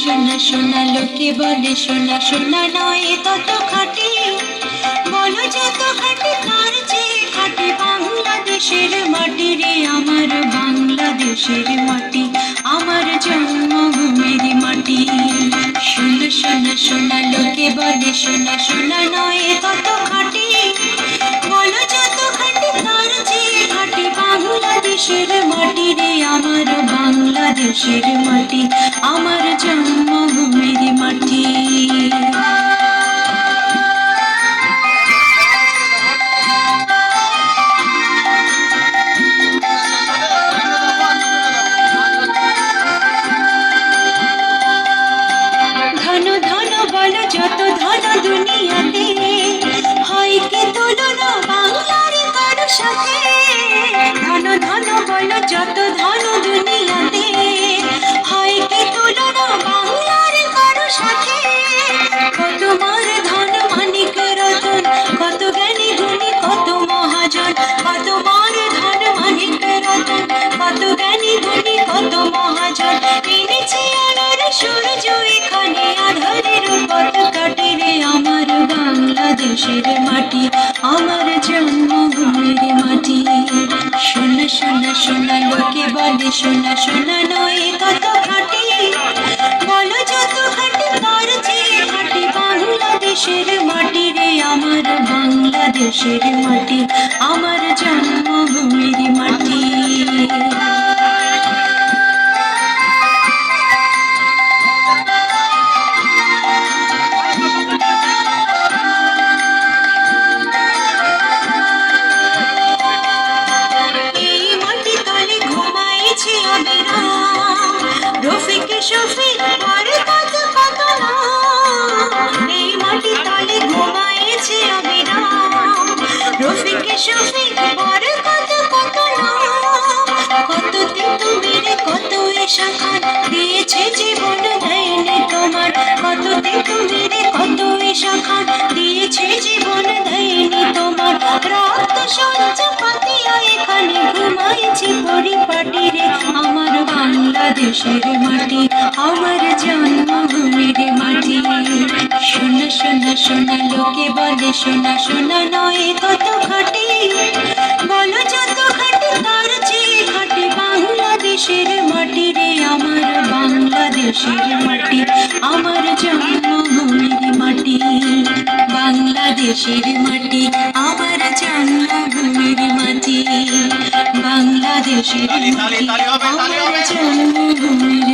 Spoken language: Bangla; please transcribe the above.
সোনা সোনা লোকে বলে সোনা সোনা নয় তত খাঁটি, বলো যত খাঁটি তার চেয়ে খাঁটি বাংলাদেশের মাটি রে আমার বাংলাদেশের মাটি, আমার জন্মভূমির মাটি। সোনা সোনা সোনা লোকে বলে সোনা সোনা নয় তত খাঁটি, বলো যত খাঁটি তার চেয়ে খাঁটি বাংলাদেশের মাটি রে আমার বাংলাদেশের মাটি, আমার জন্মভূমির মাটি। ধন ধন বলো যত ধন দুনিয়াতে, হয় কি তুলনা বাংলার কারো সাথে। ধন ধন বলো যত ধন দুনিয়াতে, হয় কি তুলনা বাংলার কারো সাথে। কত মার ধন মানিক রতন, কত জ্ঞানী গুণী কত মহাজন, কত মার ধন মানিক রতন, কত জ্ঞানী গুণী কত মহাজন। এনেছে আলোর সূর্য এখানে আধারের পথ কাটে রে আমার বাংলাদেশের মাটি, আমার জন্মভূমির মাটি। সোনা সোনা সোনা লোকে বলে সোনা সোনা নয় তত খাঁটি, বলো যত খাঁটি তার চেয়ে খাঁটি বাংলাদেশের মাটি রে আমার বাংলাদেশের মাটি, আমার জন্মভূমির মাটি। রফিক শফিক বরকত কত নাম, এই মাটি তলে ঘুমাইছে অবিরাম। রফিক শফিক বরকত কত নাম, কত তেতুমিরে কত এশাখান দিয়েছে জীবন দেয়নি তোমার। কত তেতুমিরে কত এশাখান দিয়েছে জীবন দেয়নি তোমার। রক্ত সঞ্চ পাতিয়া এখানে ঘুমাইছে পরিপাটি রে আমার বাংলাদেশের মাটি, আমার জন্মভূমির মাটি। সোনা সোনা সোনা লোকে বলে সোনা সোনা নয় কত খাঁটি, বলো যত খাঁটি তার চেয়ে খাঁটি বাংলাদেশের মাটি রে আমার বাংলাদেশের মাটি, আমার জন্মভূমির মাটি। বাংলাদেশের মাটি আমার জন্মভূমির মাটি, বাংলাদেশের মাটি আমার জন্মভূমির